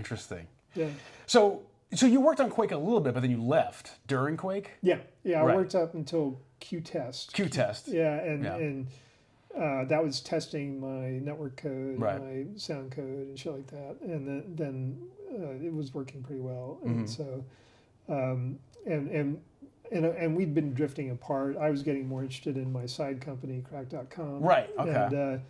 Interesting. Yeah. So you worked on Quake a little bit, but then you left during Quake? Yeah. I Right. worked up until Q-Test. Q-Test. Yeah, and that was testing my network code, Right. my sound code, and shit like that. And then it was working pretty well. And so, and we'd been drifting apart. I was getting more interested in my side company, Crack.com. Right, okay.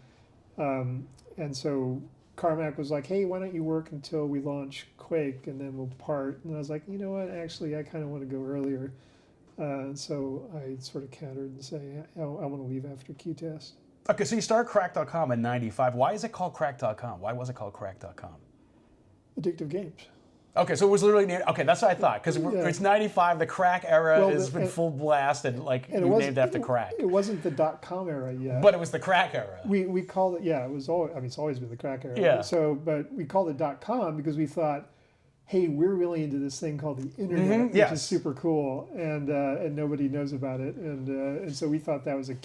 And so Carmack was like, hey, why don't you work until we launch Quake and then we'll part? And I was like, you know what, actually, I kind of want to go earlier. So I sort of countered and say, I want to leave after Q-Test. Okay, so you started Crack.com in 95. Why is it called Crack.com? Why was it called Crack.com? Addictive games. Okay, so it was literally named, okay, that's what I thought, because it's 95, the crack era has been full blast, and you named it after crack. It wasn't the .com era yet. But it was the crack era. We called it, it was always, it's always been the crack era. Yeah. So, but we called it .com because we thought, hey, we're really into this thing called the internet, which is super cool, and nobody knows about it, and so we thought that was a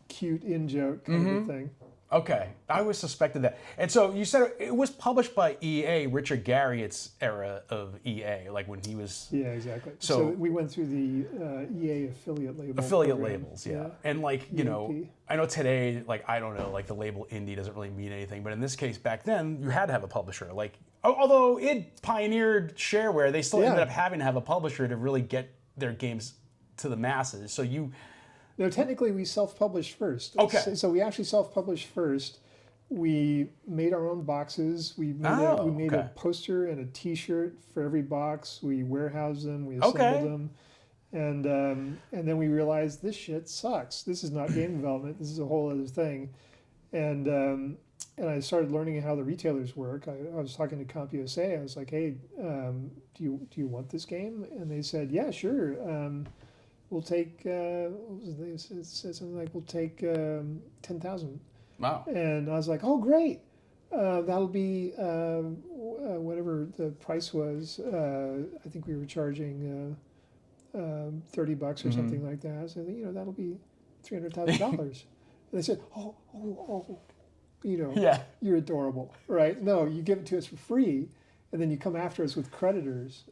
cute in-joke kind of a thing. Okay, I always suspected that. And so you said it was published by EA, Richard Garriott's era of EA, like when he was... Yeah, exactly. So we went through the EA affiliate label. Affiliate labels, yeah. And like, you know, I know today, like, I don't know, like the label indie doesn't really mean anything, but in this case, back then, you had to have a publisher. Like, although it pioneered shareware, they still ended up having to have a publisher to really get their games to the masses. So you... No, technically we self-published first. Okay. So we actually self-published first. We made our own boxes. We made a poster and a T-shirt for every box. We warehoused them. We assembled them, and then we realized this shit sucks. This is not game development. This is a whole other thing, and I started learning how the retailers work. I was talking to CompUSA. I was like, hey, do you want this game? And they said, yeah, sure. We'll take, what was it? They said something like, we'll take 10,000. Wow. And I was like, oh, great. That'll be whatever the price was. I think we were charging $30 or something like that. So, that'll be $300,000. And they said, oh, you're adorable, right? No, you give it to us for free. And then you come after us with creditors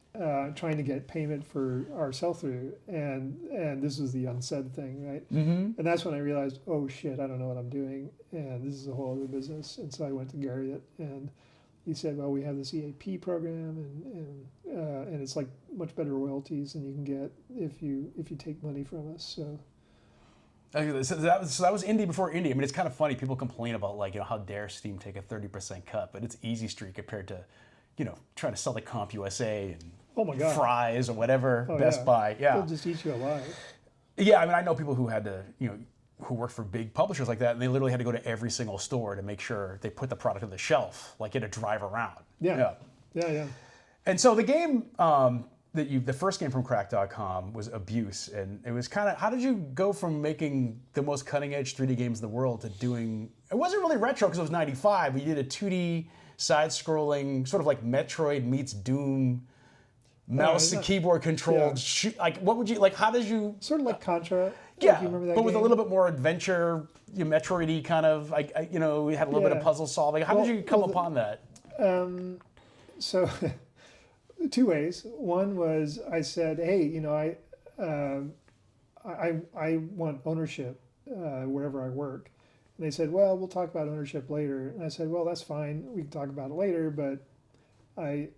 trying to get payment for our sell-through, and this was the unsaid thing, right? And that's when I realized, oh shit, I don't know what I'm doing, and this is a whole other business. And so I went to Garriott, and he said, well, we have this EAP program, and it's like much better royalties than you can get if you take money from us. So that was indie before indie. I mean, it's kind of funny. People complain about how dare Steam take a 30% cut, but it's Easy Street compared to trying to sell the CompUSA and Fry's or whatever, Best Buy. Yeah. They'll just eat you alive. Yeah, I mean, I know people who had to, who worked for big publishers like that, and they literally had to go to every single store to make sure they put the product on the shelf, like you had to drive around. Yeah. And so the game the first game from Crack.com was Abuse, and it was kind of, how did you go from making the most cutting edge 3D games in the world to doing, it wasn't really retro because it was 95, but you did a 2D side-scrolling, sort of like Metroid meets Doom, mouse and keyboard controlled. What would you how did you? Sort of like Contra. Yeah, if you remember that but game. with a little bit more adventure, Metroid-y kind of. We had a little bit of puzzle solving. How did you come upon that? So, two ways. One was I said, hey, I want ownership wherever I work. And they said, well, we'll talk about ownership later. And I said, well, that's fine. We can talk about it later, but I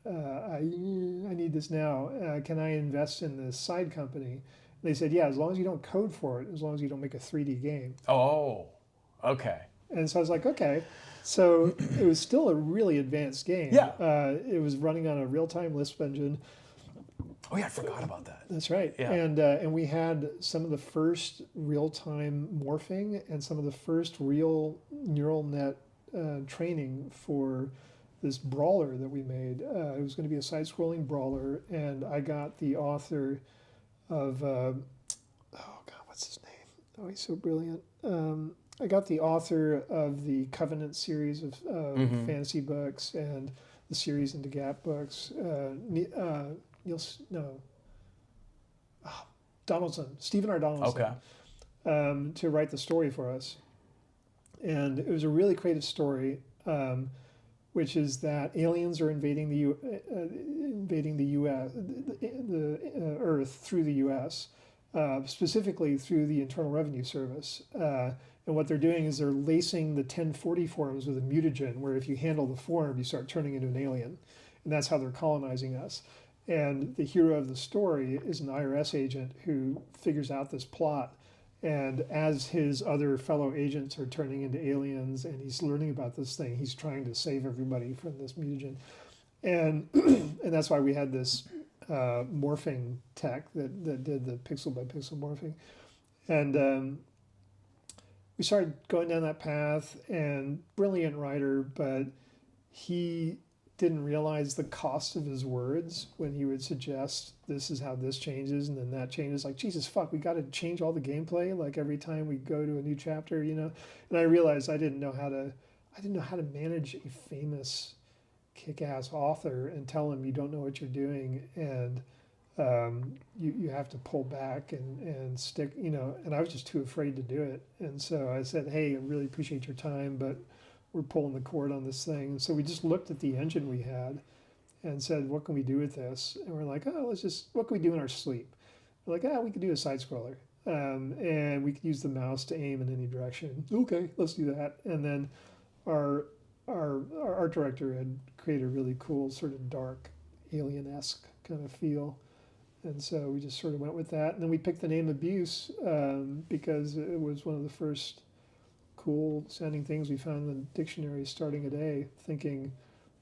need this now. Can I invest in this side company? And they said, yeah, as long as you don't code for it, as long as you don't make a 3D game. Oh, okay. And so I was like, okay. So it was still a really advanced game. Yeah. It was running on a real-time Lisp engine. Oh yeah, I forgot about that. That's right. Yeah. And we had some of the first real-time morphing and some of the first real neural net training for this brawler that we made. It was going to be a side-scrolling brawler, and I got the author of what's his name? Oh, he's so brilliant. I got the author of the Covenant series of fantasy books and the series into Gap books. Donaldson, Stephen R. Donaldson, to write the story for us. And it was a really creative story, which is that aliens are invading the U.S., the Earth through the U.S., specifically through the Internal Revenue Service. And what they're doing is they're lacing the 1040 forms with a mutagen, where if you handle the form, you start turning into an alien. And that's how they're colonizing us. And the hero of the story is an IRS agent who figures out this plot. And as his other fellow agents are turning into aliens and he's learning about this thing, he's trying to save everybody from this mutagen. And and that's why we had this morphing tech that did the pixel by pixel morphing. And we started going down that path, and brilliant writer, but he didn't realize the cost of his words when he would suggest this is how this changes and then that changes. Like, Jesus fuck, we got to change all the gameplay like every time we go to a new chapter, you know. And I realized I didn't know how to manage a famous kick-ass author and tell him you don't know what you're doing, and you have to pull back and stick, you know. And I was just too afraid to do it. And so I said, hey, I really appreciate your time, but we're pulling the cord on this thing. And so we just looked at the engine we had and said, what can we do with this? And we're like, oh, what can we do in our sleep? We're like, we could do a side scroller. And we could use the mouse to aim in any direction. Okay, let's do that. And then our art director had created a really cool sort of dark alien-esque kind of feel. And so we just sort of went with that. And then we picked the name Abuse because it was one of the first cool sounding things we found in the dictionary starting at A, thinking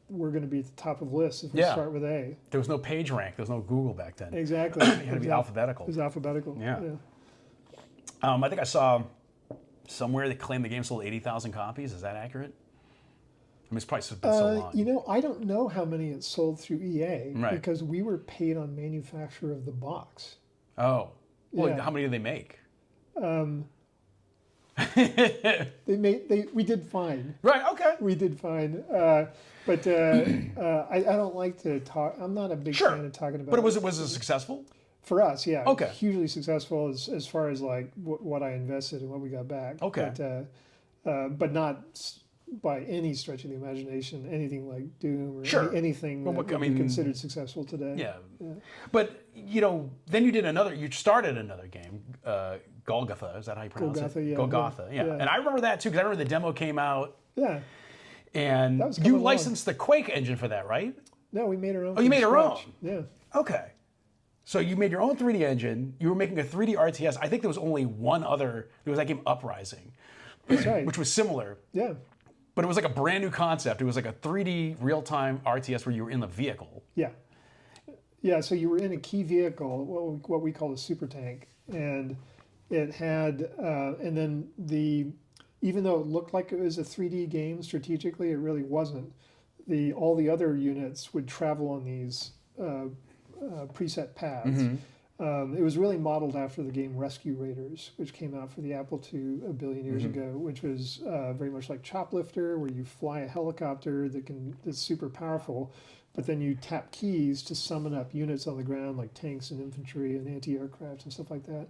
we're going to be at the top of the list if we start with A. There was no page rank. There was no Google back then. Exactly. It had to be alphabetical. It was alphabetical. Yeah. I think I saw somewhere that claimed the game sold 80,000 copies. Is that accurate? I mean, it's probably been so long. You know, I don't know how many it sold through EA because we were paid on manufacture of the box. Oh. Well, how many did they make? We did fine. Right, okay. We did fine. But I don't like to talk. I'm not a big fan of talking about it. But was it successful? For us, yeah. Okay. Hugely successful as far as like what I invested and what we got back. Okay. But not by any stretch of the imagination anything like Doom or anything that would be considered successful today. Yeah. But, you know, then you started another game, Golgotha, is that how you pronounce Golgotha, it? yeah. Golgotha, yeah. And I remember that too, because I remember the demo came out. Yeah. And you licensed the Quake engine for that, right? No, we made our own. Oh, you made your own? Yeah. Okay. So you made your own 3D engine. You were making a 3D RTS. I think there was only one other. There was that game Uprising. That's right. Which was similar. Yeah. But it was like a brand new concept. It was like a 3D real-time RTS where you were in the vehicle. Yeah. Yeah, so you were in a key vehicle, what we call a super tank. And it had, and then even though it looked like it was a 3D game strategically, it really wasn't. All the other units would travel on these preset paths. Mm-hmm. It was really modeled after the game Rescue Raiders, which came out for the Apple II a billion years ago, which was very much like Choplifter, where you fly a helicopter that's super powerful, but then you tap keys to summon up units on the ground like tanks and infantry and anti-aircraft and stuff like that.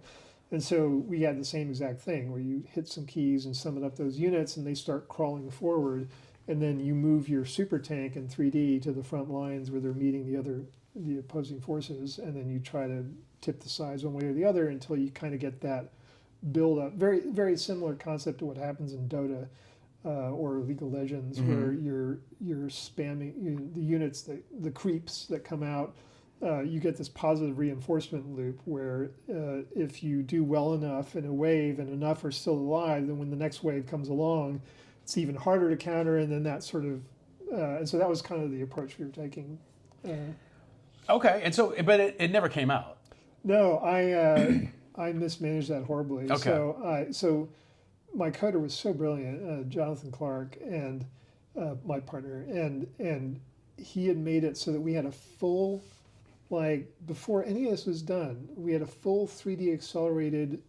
And so we had the same exact thing, where you hit some keys and summon up those units, and they start crawling forward, and then you move your super tank in 3D to the front lines where they're meeting the opposing forces, and then you try to tip the sides one way or the other until you kind of get that build up. Very, very similar concept to what happens in Dota or League of Legends, where you're spamming the units, the creeps that come out. You get this positive reinforcement loop where if you do well enough in a wave and enough are still alive, then when the next wave comes along, it's even harder to counter, and then that sort of and so that was kind of the approach we were taking. Okay, and so, but it never came out. No, I mismanaged that horribly. Okay. So my coder was so brilliant, Jonathan Clark, and my partner, and he had made it so that we had a full, like before any of this was done, we had a full 3D accelerated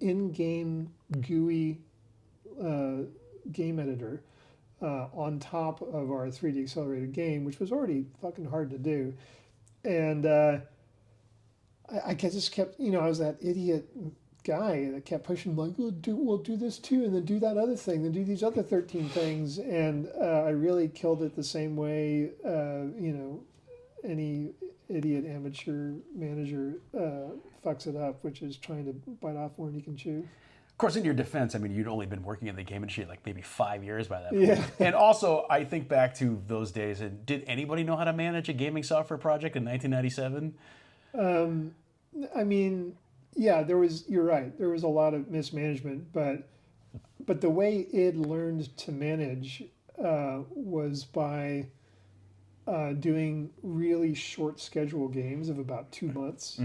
in-game GUI game editor on top of our 3D accelerated game, which was already fucking hard to do. And I just kept, I was that idiot guy that kept pushing like, oh, we'll do this too, and then do that other thing, then do these other 13 things, and I really killed it the same way, any idiot amateur manager fucks it up, which is trying to bite off more than you can chew. Of course, in your defense, I mean, you'd only been working in the game industry like maybe 5 years by that point. Yeah. And also, I think back to those days, and did anybody know how to manage a gaming software project in 1997? I mean, yeah, you're right, there was a lot of mismanagement, but the way id learned to manage was by doing really short schedule games of about 2 months.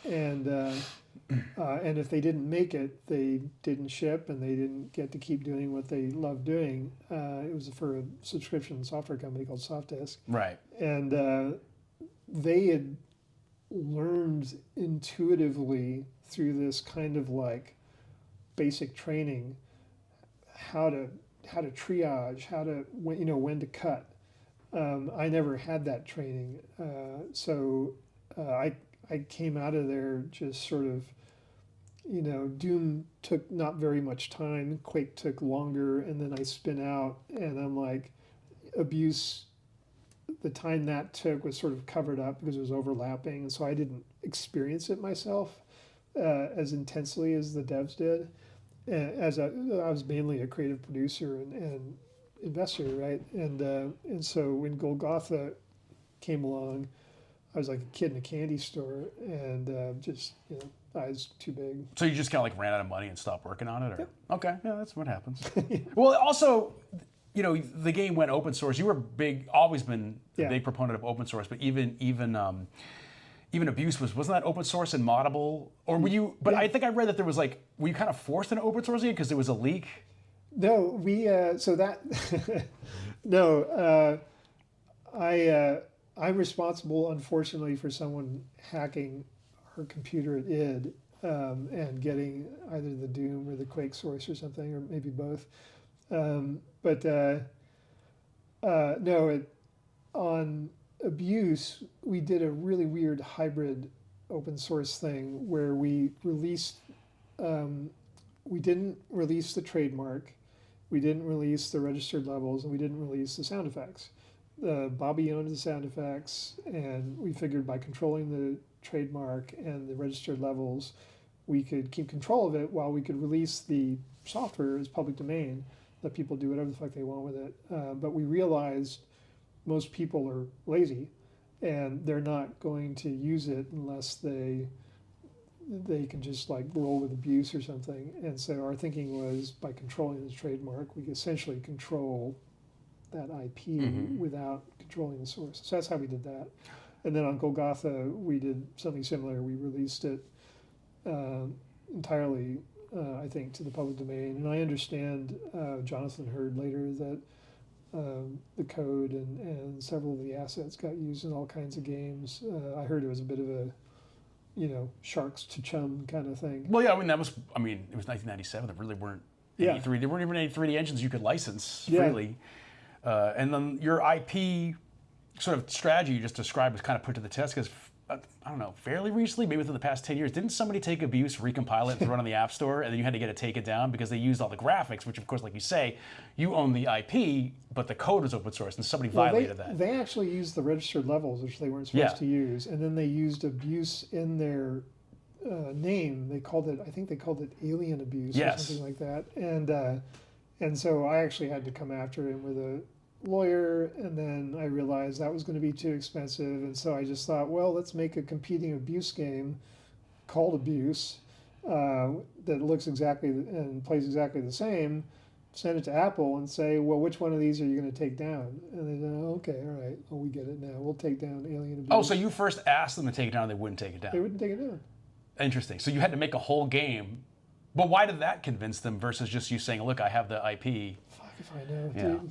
And if they didn't make it, they didn't ship, and they didn't get to keep doing what they loved doing. It was for a subscription software company called Sofdesk. Right. And they had learned intuitively through this kind of like basic training how to triage, when to cut. I never had that training, so I came out of there just sort of, Doom took not very much time, Quake took longer, and then I spin out, and I'm like, Abuse, the time that took was sort of covered up because it was overlapping, and so I didn't experience it myself as intensely as the devs did. As I was mainly a creative producer and investor, right? And so when Golgotha came along, I was like a kid in a candy store, and just eyes too big. So you just kind of like ran out of money and stopped working on it, or? Yep. Okay, yeah, that's what happens. Well, also, the game went open source. You were always been a big proponent of open source, but even Abuse wasn't that open source and moddable, or were you? But I think I read that there was were you kind of forced into open sourcing it because there was a leak? No, I'm responsible, unfortunately, for someone hacking her computer at id and getting either the Doom or the Quake source or something, or maybe both. On Abuse, we did a really weird hybrid open source thing where we released, we didn't release the trademark, we didn't release the registered levels, and we didn't release the sound effects. Bobby owned the sound effects, and we figured by controlling the trademark and the registered levels, we could keep control of it while we could release the software as public domain, let people do whatever the fuck they want with it. But we realized most people are lazy, and they're not going to use it unless they can just roll with Abuse or something. And so our thinking was, by controlling the trademark, we could essentially control that IP without controlling the source. So that's how we did that. And then on Golgotha, we did something similar. We released it entirely, I think, to the public domain. And I understand, Jonathan heard later that the code and several of the assets got used in all kinds of games. I heard it was a bit of a, sharks to chum kind of thing. Well, yeah, it was 1997. There really weren't any there weren't even any 3D engines you could license freely. And then your IP sort of strategy you just described was kind of put to the test because, I don't know, fairly recently, maybe within the past 10 years, didn't somebody take Abuse, recompile it, and throw it on the App Store, and then you had to get it taken down because they used all the graphics, which, of course, like you say, you own the IP, but the code was open source, and somebody violated that. They actually used the registered levels, which they weren't supposed to use, and then they used Abuse in their name. I think they called it Alien Abuse or something like that. And so I actually had to come after him with a lawyer, and then I realized that was going to be too expensive, and so I just thought, well, let's make a competing Abuse game called Abuse that looks exactly and plays exactly the same, send it to Apple and say, well, which one of these are you going to take down? And they said, oh, okay, all right, well, we get it now, we'll take down Alien Abuse. Oh, so you first asked them to take it down, and they wouldn't take it down? They wouldn't take it down. Interesting. So you had to make a whole game, but why did that convince them versus just you saying, look, I have the IP? Fuck if I know, Yeah. dude.